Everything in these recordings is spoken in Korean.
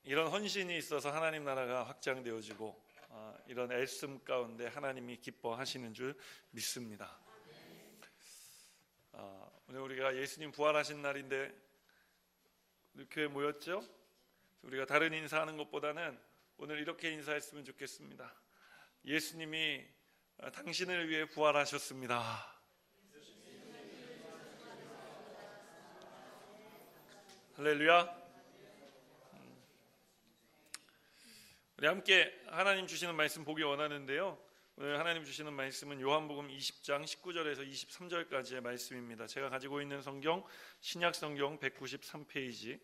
이런 헌신이 있어서 하나님 나라가 확장되어지고 이런 애씀 가운데 하나님이 기뻐하시는 줄 믿습니다. 오늘 우리가 예수님 부활하신 날인데 이렇게 모였죠? 우리가 다른 인사하는 것보다는 오늘 이렇게 인사했으면 좋겠습니다. 예수님이 당신을 위해 부활하셨습니다. 할렐루야. 우리 함께 하나님 주시는 말씀 보기 원하는데요, 오늘 하나님 주시는 말씀은 요한복음 20장 19절에서 23절까지의 말씀입니다. 제가 가지고 있는 성경 신약성경 193페이지,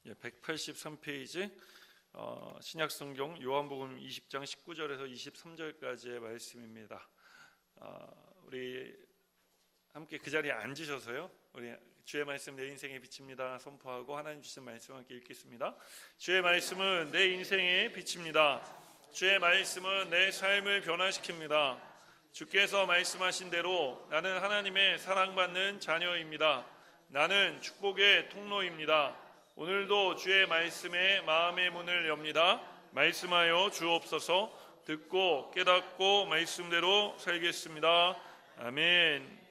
예, 183페이지 신약성경 요한복음 20장 19절에서 23절까지의 말씀입니다. 우리 함께 그 자리에 앉으셔서요, 우리 주의 말씀 내 인생의 빛입니다 선포하고 하나님 주신 말씀 함께 읽겠습니다. 주의 말씀은 내 인생의 빛입니다. 주의 말씀은 내 삶을 변화시킵니다. 주께서 말씀하신 대로 나는 하나님의 사랑받는 자녀입니다. 나는 축복의 통로입니다. 오늘도 주의 말씀에 마음의 문을 엽니다. 말씀하여 주옵소서. 듣고 깨닫고 말씀대로 살겠습니다. 아멘.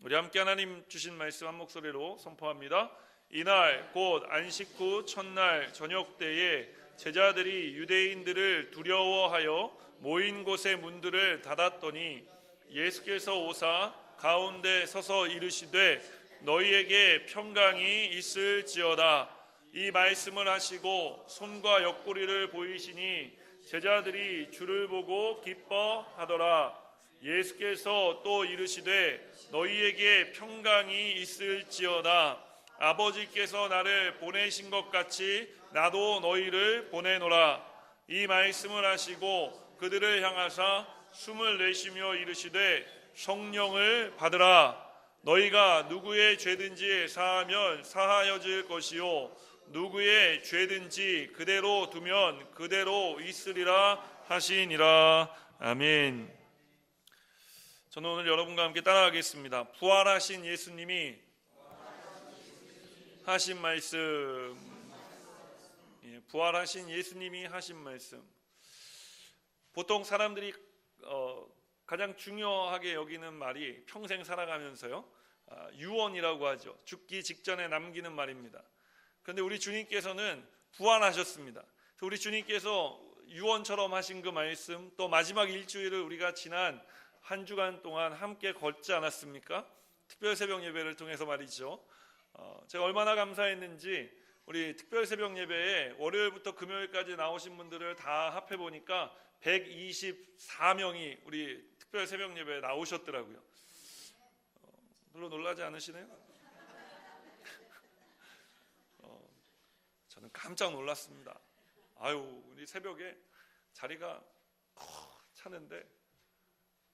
우리 함께 하나님 주신 말씀 한 목소리로 선포합니다. 이날 곧 안식 후 첫날 저녁 때에 제자들이 유대인들을 두려워하여 모인 곳의 문들을 닫았더니 예수께서 오사 가운데 서서 이르시되 너희에게 평강이 있을지어다. 이 말씀을 하시고 손과 옆구리를 보이시니 제자들이 주를 보고 기뻐하더라. 예수께서 또 이르시되 너희에게 평강이 있을지어다. 아버지께서 나를 보내신 것 같이 나도 너희를 보내노라. 이 말씀을 하시고 그들을 향하사 숨을 내쉬며 이르시되 성령을 받으라. 너희가 누구의 죄든지 사하면 사하여질 것이요 누구의 죄든지 그대로 두면 그대로 있으리라 하시니라. 아멘. 저는 오늘 여러분과 함께 따라하겠습니다. 부활하신 예수님이 하신 말씀. 부활하신 예수님이 하신 말씀. 보통 사람들이 가장 중요하게 여기는 말이 평생 살아가면서요, 유언이라고 하죠. 죽기 직전에 남기는 말입니다. 그런데 우리 주님께서는 부활하셨습니다. 우리 주님께서 유언처럼 하신 그 말씀, 또 마지막 일주일을 우리가 지난 한 주간 동안 함께 걷지 않았습니까? 특별 새벽 예배를 통해서 말이죠. 제가 얼마나 감사했는지 우리 특별 새벽 예배에 월요일부터 금요일까지 나오신 분들을 다 합해 보니까 124명이 우리 특별 새벽 예배에 나오셨더라고요. 별로 놀라지 않으시네요? 저는 깜짝 놀랐습니다. 우리 새벽에 자리가 차는데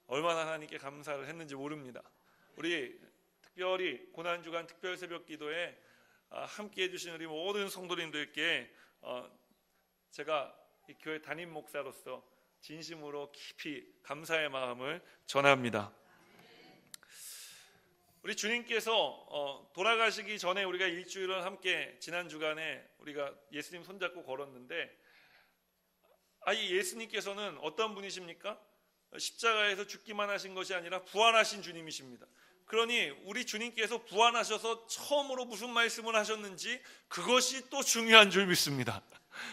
얼마나 하나님께 감사를 했는지 모릅니다. 우리 특별히 고난주간 특별 새벽 기도에 함께 해주신 우리 모든 성도님들께 제가 이 교회 담임 목사로서 진심으로 깊이 감사의 마음을 전합니다. 우리 주님께서 돌아가시기 전에 우리가 일주일을 함께 지난 주간에 우리가 예수님 손잡고 걸었는데, 이 예수님께서는 어떤 분이십니까? 십자가에서 죽기만 하신 것이 아니라 부활하신 주님이십니다. 그러니 우리 주님께서 부활하셔서 처음으로 무슨 말씀을 하셨는지 그것이 또 중요한 줄 믿습니다.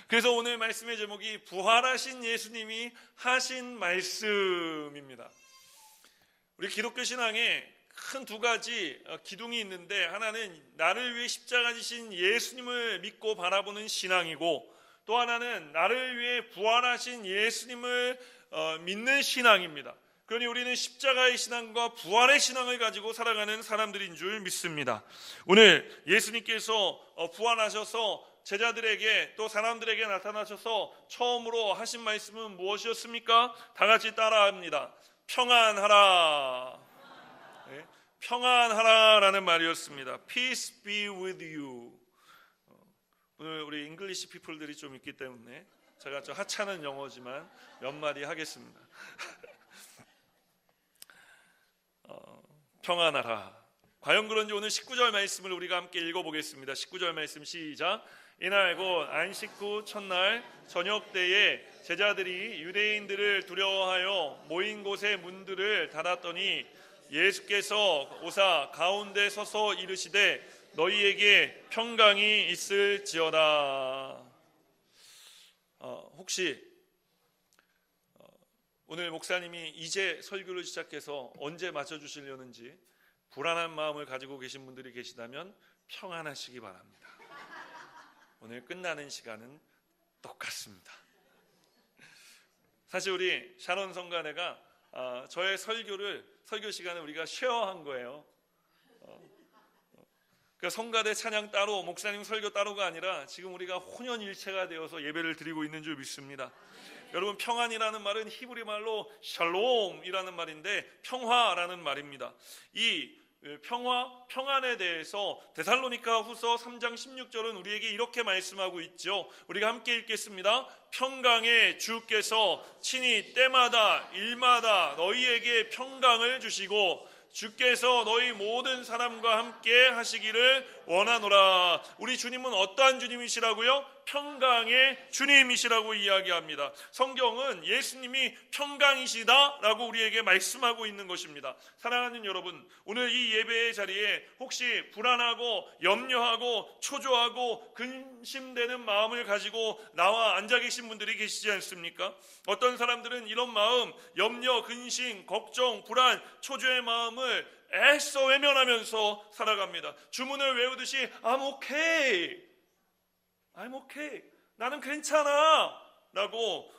그래서 오늘 말씀의 제목이 부활하신 예수님이 하신 말씀입니다. 우리 기독교 신앙에 큰 두 가지 기둥이 있는데, 하나는 나를 위해 십자가 지신 예수님을 믿고 바라보는 신앙이고, 또 하나는 나를 위해 부활하신 예수님을 믿는 신앙입니다. 그러니 우리는 십자가의 신앙과 부활의 신앙을 가지고 살아가는 사람들인 줄 믿습니다. 오늘 예수님께서 부활하셔서 제자들에게 또 사람들에게 나타나셔서 처음으로 하신 말씀은 무엇이었습니까? 다 같이 따라합니다. 평안하라. 네, 평안하라라는 말이었습니다. Peace be with you. 오늘 우리 잉글리시 피플들이 좀 있기 때문에 제가 저 하찮은 영어지만 몇 마디 하겠습니다. 평안하라. 과연 그런지 오늘 19절 말씀을 우리가 함께 읽어보겠습니다. 19절 말씀 시작. 이날 곧 안식 후 첫날 저녁 때에 제자들이 유대인들을 두려워하여 모인 곳의 문들을 닫았더니 예수께서 오사 가운데 서서 이르시되 너희에게 평강이 있을지어다. 혹시 오늘 목사님이 이제 설교를 시작해서 언제 맞춰주시려는지 불안한 마음을 가지고 계신 분들이 계시다면 평안하시기 바랍니다. 오늘 끝나는 시간은 똑같습니다. 사실 우리 샤론 성가대가 저의 설교 시간을 우리가 쉐어한 거예요. 그러니까 성가대 찬양 따로, 목사님 설교 따로가 아니라 지금 우리가 혼연일체가 되어서 예배를 드리고 있는 줄 믿습니다. 여러분, 평안이라는 말은 히브리 말로 샬롬이라는 말인데 평화라는 말입니다. 이 평안에 대해서 데살로니가 후서 3장 16절은 우리에게 이렇게 말씀하고 있죠. 우리가 함께 읽겠습니다. 평강의 주께서 친히 때마다 일마다 너희에게 평강을 주시고 주께서 너희 모든 사람과 함께 하시기를 원하노라. 우리 주님은 어떠한 주님이시라고요? 평강의 주님이시라고 이야기합니다. 성경은 예수님이 평강이시다라고 우리에게 말씀하고 있는 것입니다. 사랑하는 여러분, 오늘 이 예배의 자리에 혹시 불안하고 염려하고 초조하고 근심되는 마음을 가지고 나와 앉아 계신 분들이 계시지 않습니까? 어떤 사람들은 이런 마음, 염려, 근심, 걱정, 불안, 초조의 마음을 애써 외면하면서 살아갑니다. 주문을 외우듯이 I'm okay, I'm okay, 나는 괜찮아 라고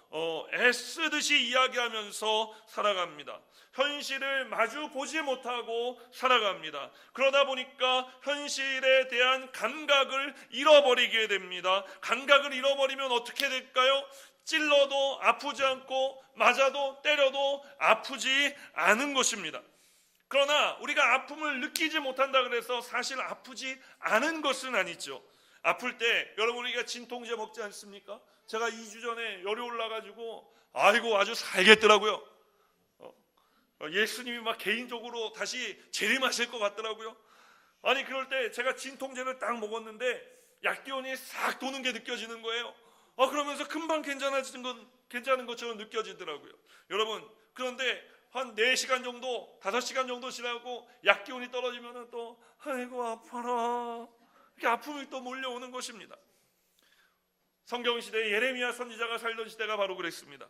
애쓰듯이 이야기하면서 살아갑니다. 현실을 마주 보지 못하고 살아갑니다. 그러다 보니까 현실에 대한 감각을 잃어버리게 됩니다. 감각을 잃어버리면 어떻게 될까요? 찔러도 아프지 않고 맞아도 때려도 아프지 않은 것입니다. 그러나 우리가 아픔을 느끼지 못한다 그래서 사실 아프지 않은 것은 아니죠. 아플 때 여러분 우리가 진통제 먹지 않습니까? 제가 2주 전에 열이 올라가지고 아이고 아주 살겠더라고요. 예수님이 막 개인적으로 다시 재림하실 것 같더라고요. 아니 그럴 때 제가 진통제를 딱 먹었는데 약기운이 싹 도는 게 느껴지는 거예요. 그러면서 금방 괜찮은 것처럼 느껴지더라고요. 여러분, 그런데 한 4시간 정도, 5시간 정도 지나고 약기운이 떨어지면 또 아이고 아파라, 이렇게 아픔이 또 몰려오는 것입니다. 성경시대에 예레미야 선지자가 살던 시대가 바로 그랬습니다.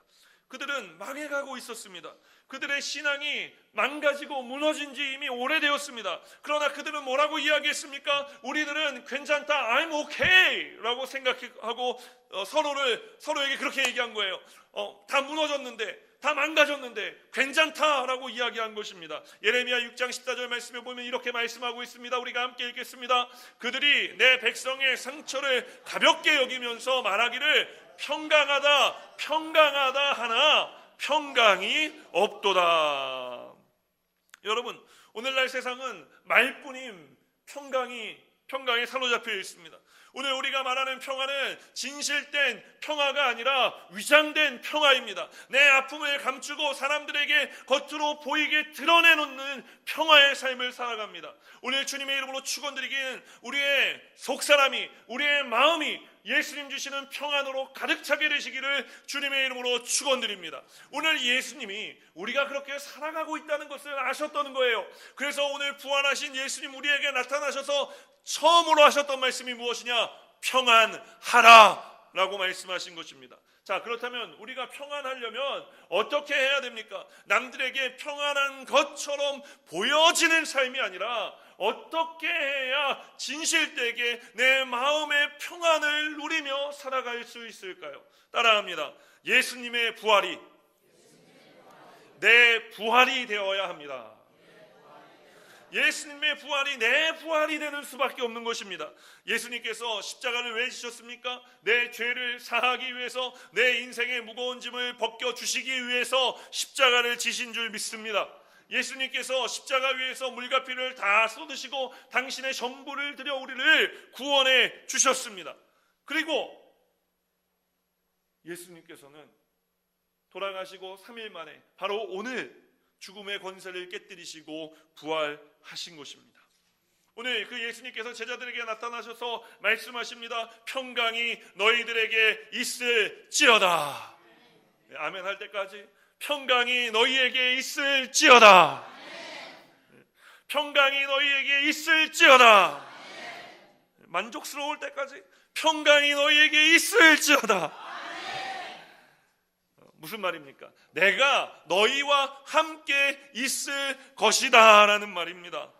그들은 망해가고 있었습니다. 그들의 신앙이 망가지고 무너진 지 이미 오래되었습니다. 그러나 그들은 뭐라고 이야기했습니까? 우리들은 괜찮다, I'm okay 라고 생각하고 서로에게 그렇게 얘기한 거예요. 다 무너졌는데, 다 망가졌는데 괜찮다라고 이야기한 것입니다. 예레미야 6장 14절 말씀에 보면 이렇게 말씀하고 있습니다. 우리가 함께 읽겠습니다. 그들이 내 백성의 상처를 가볍게 여기면서 말하기를 평강하다 평강하다 하나 평강이 없도다. 여러분, 오늘날 세상은 말뿐인 평강에 사로잡혀 있습니다. 오늘 우리가 말하는 평화는 진실된 평화가 아니라 위장된 평화입니다. 내 아픔을 감추고 사람들에게 겉으로 보이게 드러내놓는 평화의 삶을 살아갑니다. 오늘 주님의 이름으로 축원드리기는 우리의 속사람이, 우리의 마음이 예수님 주시는 평안으로 가득 차게 되시기를 주님의 이름으로 축원드립니다. 오늘 예수님이 우리가 그렇게 살아가고 있다는 것을 아셨던 거예요. 그래서 오늘 부활하신 예수님 우리에게 나타나셔서 처음으로 하셨던 말씀이 무엇이냐? 평안하라 라고 말씀하신 것입니다. 자, 그렇다면 우리가 평안하려면 어떻게 해야 됩니까? 남들에게 평안한 것처럼 보여지는 삶이 아니라 어떻게 해야 진실되게 내 마음의 평안을 누리며 살아갈 수 있을까요? 따라합니다. 예수님의 부활이 내 부활이 되어야 합니다. 예수님의 부활이 내 부활이 되는 수밖에 없는 것입니다. 예수님께서 십자가를 왜 지셨습니까? 내 죄를 사하기 위해서, 내 인생의 무거운 짐을 벗겨주시기 위해서 십자가를 지신 줄 믿습니다. 예수님께서 십자가 위에서 물과 피를 다 쏟으시고 당신의 전부를 들여 우리를 구원해 주셨습니다. 그리고 예수님께서는 돌아가시고 3일 만에 바로 오늘 죽음의 권세를 깨뜨리시고 부활하신 것입니다. 오늘 그 예수님께서 제자들에게 나타나셔서 말씀하십니다. 평강이 너희들에게 있을지어다. 아멘 할 때까지 평강이 너희에게 있을지어다. 평강이 너희에게 있을지어다. 만족스러울 때까지 평강이 너희에게 있을지어다. 무슨 말입니까? 내가 너희와 함께 있을 것이다 라는 말입니다.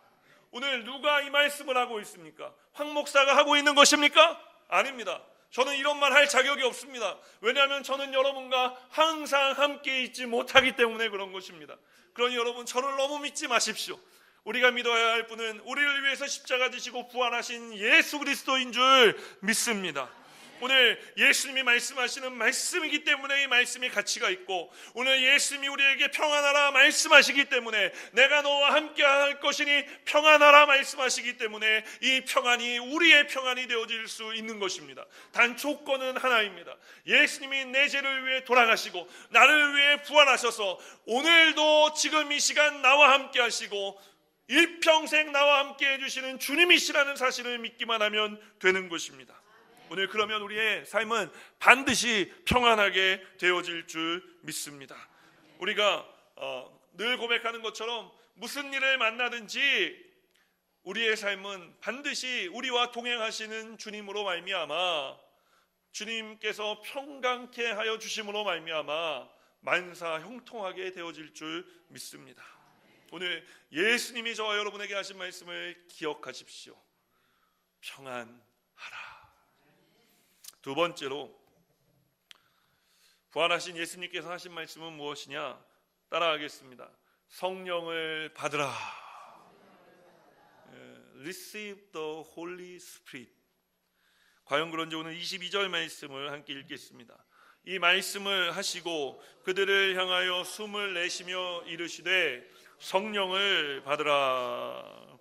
오늘 누가 이 말씀을 하고 있습니까? 황 목사가 하고 있는 것입니까? 아닙니다. 저는 이런 말 할 자격이 없습니다. 왜냐하면 저는 여러분과 항상 함께 있지 못하기 때문에 그런 것입니다. 그러니 여러분 저를 너무 믿지 마십시오. 우리가 믿어야 할 분은 우리를 위해서 십자가 지시고 부활하신 예수 그리스도인 줄 믿습니다. 오늘 예수님이 말씀하시는 말씀이기 때문에 이 말씀이 가치가 있고, 오늘 예수님이 우리에게 평안하라 말씀하시기 때문에 내가 너와 함께 할 것이니 평안하라 말씀하시기 때문에 이 평안이 우리의 평안이 되어질 수 있는 것입니다. 단 조건은 하나입니다. 예수님이 내 죄를 위해 돌아가시고 나를 위해 부활하셔서 오늘도 지금 이 시간 나와 함께 하시고 일평생 나와 함께 해주시는 주님이시라는 사실을 믿기만 하면 되는 것입니다. 오늘 그러면 우리의 삶은 반드시 평안하게 되어질 줄 믿습니다. 우리가 늘 고백하는 것처럼 무슨 일을 만나든지 우리의 삶은 반드시 우리와 동행하시는 주님으로 말미암아, 주님께서 평강케 하여 주심으로 말미암아 만사 형통하게 되어질 줄 믿습니다. 오늘 예수님이 저와 여러분에게 하신 말씀을 기억하십시오. 평안하라. 두 번째로 부활하신 예수님께서 하신 말씀은 무엇이냐? 따라하겠습니다. 성령을 받으라. Receive the Holy Spirit. 과연 그런지 오늘 22절 말씀을 함께 읽겠습니다. 이 말씀을 하시고 그들을 향하여 숨을 내쉬며 이르시되 성령을 받으라.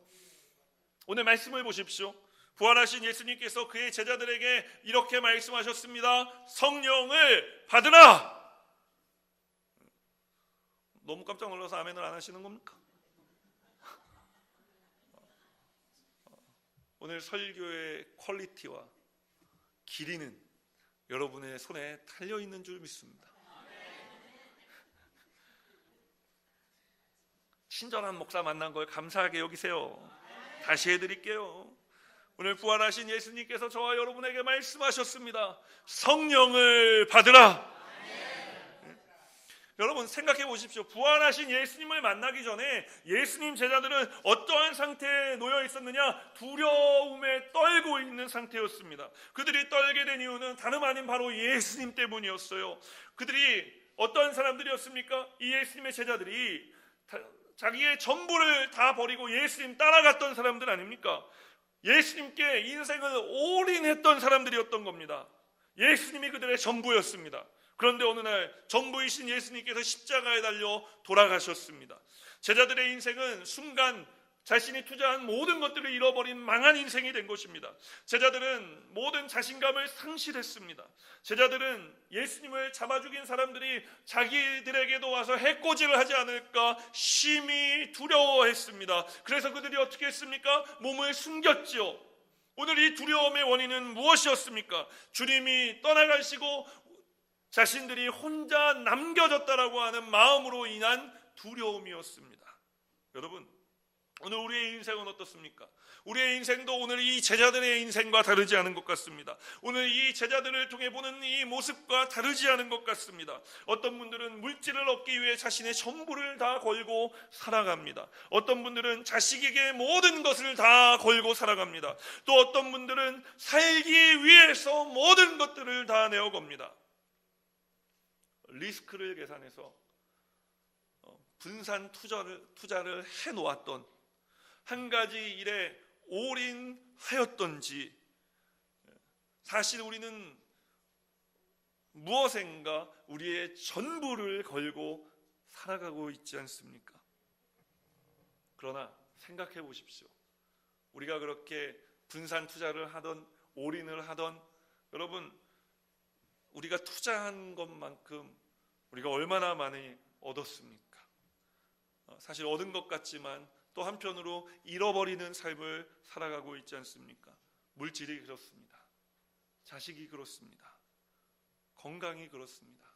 오늘 말씀을 보십시오. 부활하신 예수님께서 그의 제자들에게 이렇게 말씀하셨습니다. 성령을 받으라. 너무 깜짝 놀라서 아멘을 안 하시는 겁니까? 오늘 설교의 퀄리티와 길이는 여러분의 손에 달려있는 줄 믿습니다. 친절한 목사 만난 걸 감사하게 여기세요. 다시 해드릴게요. 오늘 부활하신 예수님께서 저와 여러분에게 말씀하셨습니다. 성령을 받으라. 여러분 생각해 보십시오. 부활하신 예수님을 만나기 전에 예수님 제자들은 어떠한 상태에 놓여 있었느냐? 두려움에 떨고 있는 상태였습니다. 그들이 떨게 된 이유는 다름 아닌 바로 예수님 때문이었어요. 그들이 어떠한 사람들이었습니까? 이 예수님의 제자들이 자기의 전부를 다 버리고 예수님 따라갔던 사람들 아닙니까? 예수님께 인생을 올인했던 사람들이었던 겁니다. 예수님이 그들의 전부였습니다. 그런데 어느 날 전부이신 예수님께서 십자가에 달려 돌아가셨습니다. 제자들의 인생은 순간 자신이 투자한 모든 것들을 잃어버린 망한 인생이 된 것입니다. 제자들은 모든 자신감을 상실했습니다. 제자들은 예수님을 잡아 죽인 사람들이 자기들에게도 와서 해코지를 하지 않을까 심히 두려워했습니다. 그래서 그들이 어떻게 했습니까? 몸을 숨겼지요. 오늘 이 두려움의 원인은 무엇이었습니까? 주님이 떠나가시고 자신들이 혼자 남겨졌다라고 하는 마음으로 인한 두려움이었습니다. 여러분, 오늘 우리의 인생은 어떻습니까? 우리의 인생도 오늘 이 제자들의 인생과 다르지 않은 것 같습니다. 오늘 이 제자들을 통해 보는 이 모습과 다르지 않은 것 같습니다. 어떤 분들은 물질을 얻기 위해 자신의 전부를 다 걸고 살아갑니다. 어떤 분들은 자식에게 모든 것을 다 걸고 살아갑니다. 또 어떤 분들은 살기 위해서 모든 것들을 다 내어겁니다. 리스크를 계산해서 분산 투자를 해놓았던 한 가지 일에 올인하였던지, 사실 우리는 무엇인가 우리의 전부를 걸고 살아가고 있지 않습니까? 그러나 생각해 보십시오. 우리가 그렇게 분산 투자를 하던 올인을 하던 여러분, 우리가 투자한 것만큼 우리가 얼마나 많이 얻었습니까? 사실 얻은 것 같지만 또 한편으로 잃어버리는 삶을 살아가고 있지 않습니까? 물질이 그렇습니다. 자식이 그렇습니다. 건강이 그렇습니다.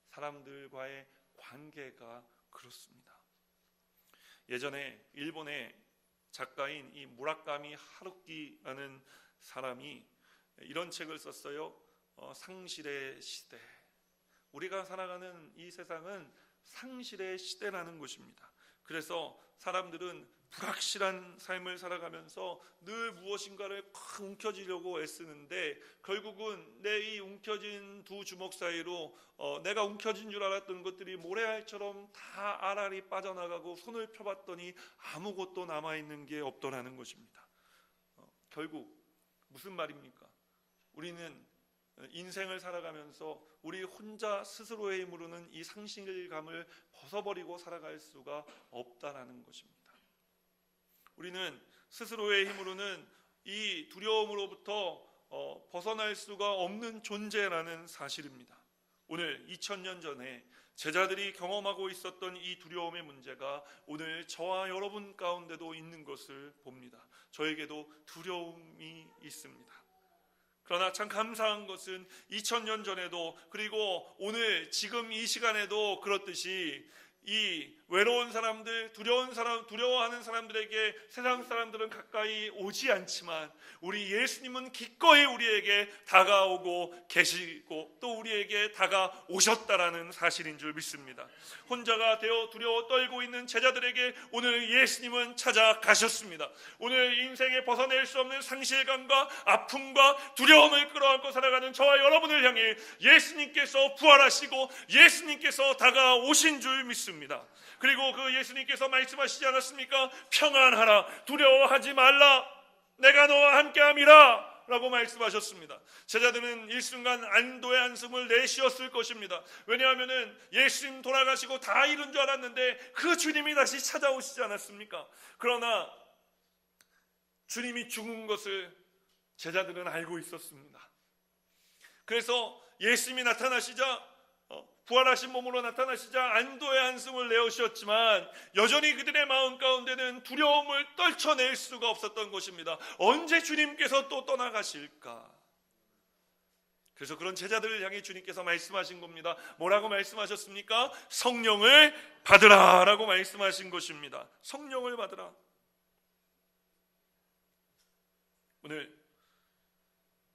사람들과의 관계가 그렇습니다. 예전에 일본의 작가인 이 무라카미 하루키라는 사람이 이런 책을 썼어요. 상실의 시대. 우리가 살아가는 이 세상은 상실의 시대라는 것입니다. 그래서 사람들은 불확실한 삶을 살아가면서 늘 무엇인가를 움켜쥐려고 애쓰는데 결국은 내 이 움켜진 두 주먹 사이로 내가 움켜진 줄 알았던 것들이 모래알처럼 다 알알이 빠져나가고 손을 펴봤더니 아무것도 남아있는 게 없더라는 것입니다. 결국 무슨 말입니까? 우리는 인생을 살아가면서 우리 혼자 스스로의 힘으로는 이 상실감을 벗어버리고 살아갈 수가 없다라는 것입니다. 우리는 스스로의 힘으로는 이 두려움으로부터 벗어날 수가 없는 존재라는 사실입니다. 오늘 2000년 전에 제자들이 경험하고 있었던 이 두려움의 문제가 오늘 저와 여러분 가운데도 있는 것을 봅니다. 저에게도 두려움이 있습니다. 그러나 참 감사한 것은 2000년 전에도 그리고 오늘 지금 이 시간에도 그렇듯이 이 외로운 사람들, 두려워하는 사람들에게 세상 사람들은 가까이 오지 않지만 우리 예수님은 기꺼이 우리에게 다가오고 계시고 또 우리에게 다가오셨다라는 사실인 줄 믿습니다. 혼자가 되어 두려워 떨고 있는 제자들에게 오늘 예수님은 찾아가셨습니다. 오늘 인생에 벗어낼 수 없는 상실감과 아픔과 두려움을 끌어안고 살아가는 저와 여러분을 향해 예수님께서 부활하시고 예수님께서 다가오신 줄 믿습니다. 그리고 그 예수님께서 말씀하시지 않았습니까? 평안하라, 두려워하지 말라, 내가 너와 함께함이라 라고 말씀하셨습니다. 제자들은 일순간 안도의 한숨을 내쉬었을 것입니다. 왜냐하면 예수님 돌아가시고 다 이룬 줄 알았는데 그 주님이 다시 찾아오시지 않았습니까? 그러나 주님이 죽은 것을 제자들은 알고 있었습니다. 그래서 예수님이 나타나시자 부활하신 몸으로 나타나시자 안도의 한숨을 내쉬었지만 여전히 그들의 마음 가운데는 두려움을 떨쳐낼 수가 없었던 것입니다. 언제 주님께서 또 떠나가실까? 그래서 그런 제자들을 향해 주님께서 말씀하신 겁니다. 뭐라고 말씀하셨습니까? 성령을 받으라 라고 말씀하신 것입니다. 성령을 받으라. 오늘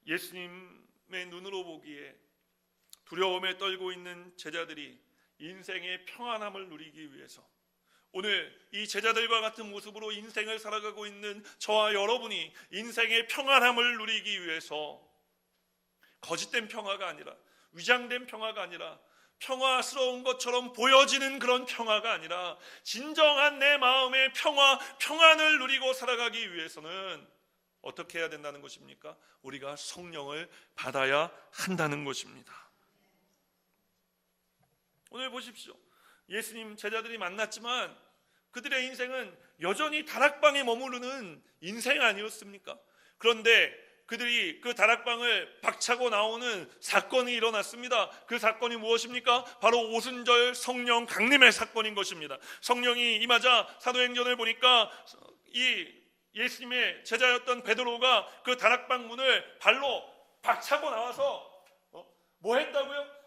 예수님의 눈으로 보기에 두려움에 떨고 있는 제자들이 인생의 평안함을 누리기 위해서 오늘 이 제자들과 같은 모습으로 인생을 살아가고 있는 저와 여러분이 인생의 평안함을 누리기 위해서 거짓된 평화가 아니라 위장된 평화가 아니라 평화스러운 것처럼 보여지는 그런 평화가 아니라 진정한 내 마음의 평안을 누리고 살아가기 위해서는 어떻게 해야 된다는 것입니까? 우리가 성령을 받아야 한다는 것입니다. 오늘 보십시오. 예수님 제자들이 만났지만 그들의 인생은 여전히 다락방에 머무르는 인생 아니었습니까? 그런데 그들이 그 다락방을 박차고 나오는 사건이 일어났습니다. 그 사건이 무엇입니까? 바로 오순절 성령 강림의 사건인 것입니다. 성령이 임하자 사도행전을 보니까 이 예수님의 제자였던 베드로가 그 다락방 문을 발로 박차고 나와서 뭐 했다고요?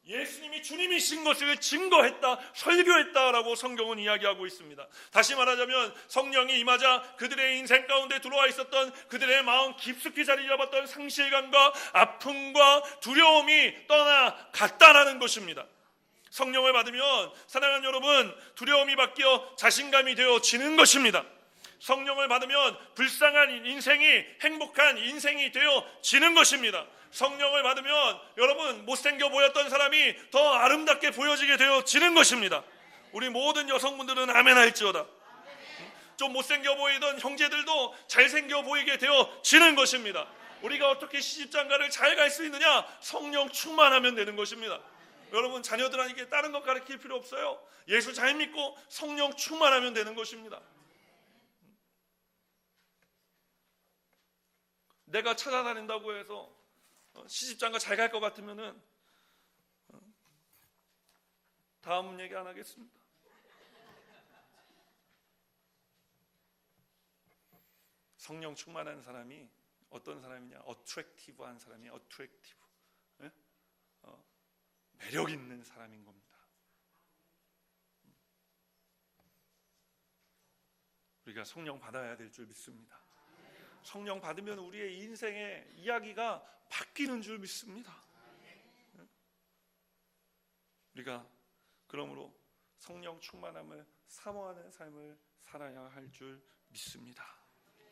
예수님이 주님이신 것을 증거했다, 설교했다라고 성경은 이야기하고 있습니다. 다시 말하자면 성령이 임하자 그들의 인생 가운데 들어와 있었던 그들의 마음 깊숙이 자리 잡았던 상실감과 아픔과 두려움이 떠나갔다라는 것입니다. 성령을 받으면 사랑하는 여러분, 두려움이 바뀌어 자신감이 되어지는 것입니다. 성령을 받으면 불쌍한 인생이 행복한 인생이 되어지는 것입니다. 성령을 받으면 여러분 못생겨 보였던 사람이 더 아름답게 보여지게 되어지는 것입니다. 우리 모든 여성분들은 아멘 할지어다. 좀 못생겨 보이던 형제들도 잘생겨 보이게 되어지는 것입니다. 우리가 어떻게 시집장가를 잘 갈 수 있느냐? 성령 충만하면 되는 것입니다. 여러분 자녀들에게 다른 것 가르칠 필요 없어요. 예수 잘 믿고 성령 충만하면 되는 것입니다. 내가 찾아다닌다고 해서 시집장가 잘 갈 것 같으면은 다음 얘기 안 하겠습니다. 성령 충만한 사람이 어떤 사람이냐? 어트랙티브한 사람이 어트랙티브, 매력 있는 사람인 겁니다. 우리가 성령 받아야 될 줄 믿습니다. 성령 받으면 우리의 인생의 이야기가 바뀌는 줄 믿습니다. 우리가 그러므로 성령 충만함을 사모하는 삶을 살아야 할 줄 믿습니다.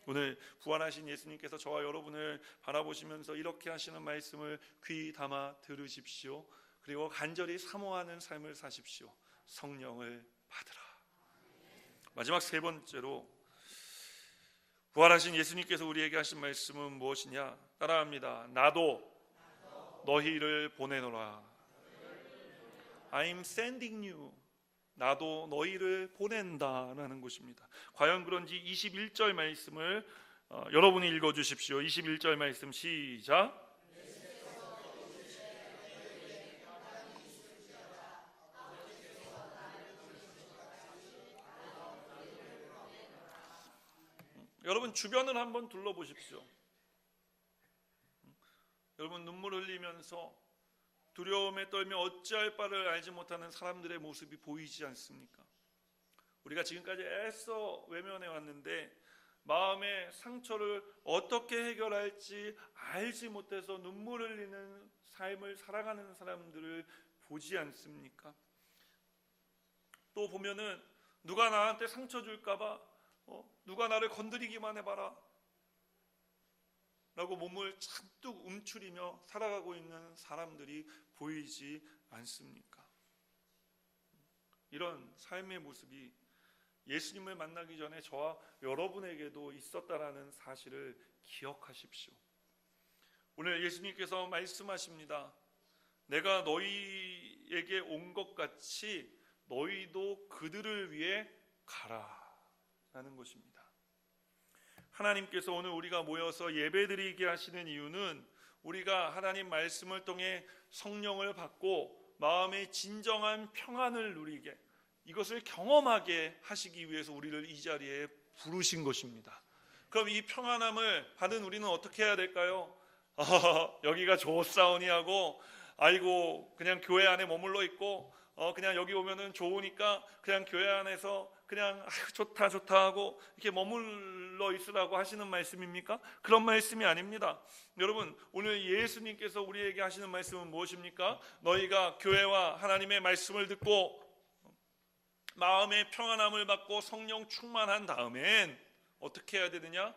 오늘 부활하신 예수님께서 저와 여러분을 바라보시면서 이렇게 하시는 말씀을 귀 담아 들으십시오. 그리고 간절히 사모하는 삶을 사십시오. 성령을 받으라. 마지막 세 번째로 부활하신 예수님께서 우리에게 하신 말씀은 무엇이냐? 따라합니다. 나도 너희를 보내노라. I'm sending you. 나도 너희를 보낸다라는 것입니다. 과연 그런지 21절 말씀을 여러분이 읽어주십시오. 21절 말씀 시작. 여러분 주변을 한번 둘러보십시오. 여러분 눈물 흘리면서 두려움에 떨며 어찌할 바를 알지 못하는 사람들의 모습이 보이지 않습니까? 우리가 지금까지 애써 외면해 왔는데 마음의 상처를 어떻게 해결할지 알지 못해서 눈물 흘리는 삶을 살아가는 사람들을 보지 않습니까? 또 보면은 누가 나한테 상처 줄까 봐 누가 나를 건드리기만 해봐라 라고 몸을 잔뜩 움츠리며 살아가고 있는 사람들이 보이지 않습니까? 이런 삶의 모습이 예수님을 만나기 전에 저와 여러분에게도 있었다라는 사실을 기억하십시오. 오늘 예수님께서 말씀하십니다. 내가 너희에게 온 것 같이 너희도 그들을 위해 가라 라는 것입니다. 하나님께서 오늘 우리가 모여서 예배드리게 하시는 이유는 우리가 하나님 말씀을 통해 성령을 받고 마음의 진정한 평안을 누리게, 이것을 경험하게 하시기 위해서 우리를 이 자리에 부르신 것입니다. 그럼 이 평안함을 받은 우리는 어떻게 해야 될까요? 여기가 좋사오니 하고 아이고 그냥 교회 안에 머물러 있고 그냥 여기 오면은 좋으니까 그냥 교회 안에서 그냥 좋다 하고 이렇게 머물러 있으라고 하시는 말씀입니까? 그런 말씀이 아닙니다. 여러분 오늘 예수님께서 우리에게 하시는 말씀은 무엇입니까? 너희가 교회와 하나님의 말씀을 듣고 마음의 평안함을 받고 성령 충만한 다음엔 어떻게 해야 되느냐?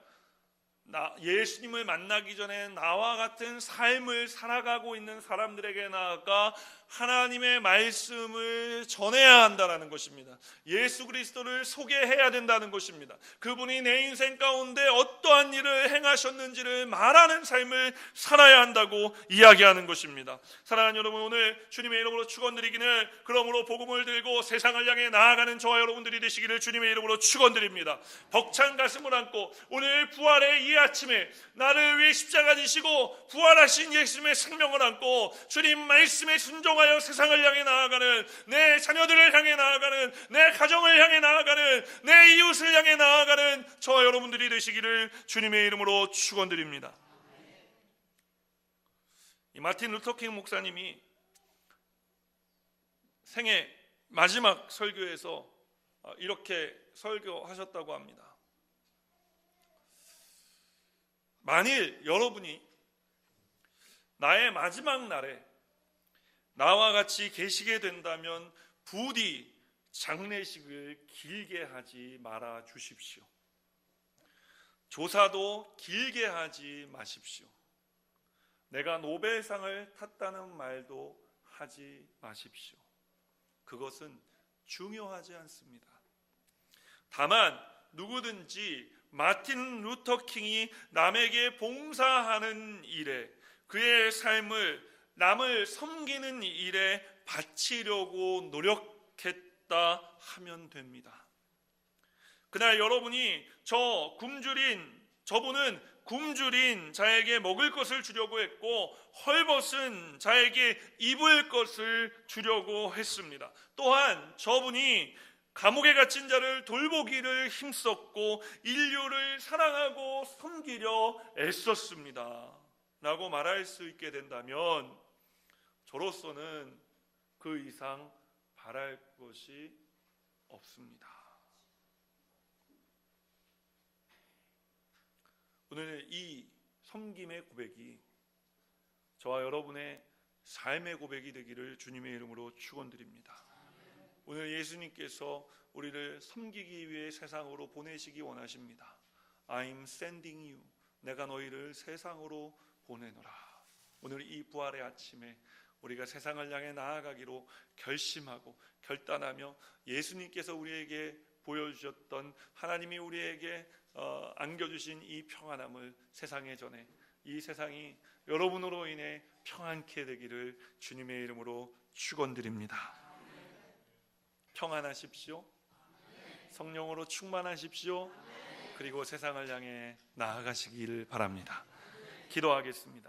예수님을 만나기 전에 나와 같은 삶을 살아가고 있는 사람들에게 나아가 하나님의 말씀을 전해야 한다는 것입니다. 예수 그리스도를 소개해야 된다는 것입니다. 그분이 내 인생 가운데 어떠한 일을 행하셨는지를 말하는 삶을 살아야 한다고 이야기하는 것입니다. 사랑하는 여러분, 오늘 주님의 이름으로 축원드리기를, 그러므로 복음을 들고 세상을 향해 나아가는 저와 여러분들이 되시기를 주님의 이름으로 축원드립니다. 벅찬 가슴을 안고 오늘 부활의 이 아침에 나를 위해 십자가 지시고 부활하신 예수님의 생명을 안고 주님 말씀에 순종하여 세상을 향해 나아가는, 내 자녀들을 향해 나아가는, 내 가정을 향해 나아가는, 내 이웃을 향해 나아가는 저와 여러분들이 되시기를 주님의 이름으로 축원드립니다. 이 마틴 루터킹 목사님이 생애 마지막 설교에서 이렇게 설교하셨다고 합니다. 만일 여러분이 나의 마지막 날에 나와 같이 계시게 된다면 부디 장례식을 길게 하지 말아 주십시오. 조사도 길게 하지 마십시오. 내가 노벨상을 탔다는 말도 하지 마십시오. 그것은 중요하지 않습니다. 다만 누구든지 마틴 루터킹이 남에게 봉사하는 일에, 그의 삶을 남을 섬기는 일에 바치려고 노력했다 하면 됩니다. 그날 여러분이 저 굶주린 저분은 굶주린 자에게 먹을 것을 주려고 했고 헐벗은 자에게 입을 것을 주려고 했습니다. 또한 저분이 감옥에 갇힌 자를 돌보기를 힘썼고 인류를 사랑하고 섬기려 애썼습니다 라고 말할 수 있게 된다면 저로서는 그 이상 바랄 것이 없습니다. 오늘 이 섬김의 고백이 저와 여러분의 삶의 고백이 되기를 주님의 이름으로 축원드립니다. 오늘 예수님께서 우리를 섬기기 위해 세상으로 보내시기 원하십니다. I'm sending you. 내가 너희를 세상으로 보내노라. 오늘 이 부활의 아침에 우리가 세상을 향해 나아가기로 결심하고 결단하며 예수님께서 우리에게 보여주셨던 하나님이 우리에게 안겨주신 이 평안함을 세상에 전해 이 세상이 여러분으로 인해 평안케 되기를 주님의 이름으로 축원드립니다. 평안하십시오. 성령으로 충만하십시오. 그리고 세상을 향해 나아가시기를 바랍니다. 기도하겠습니다.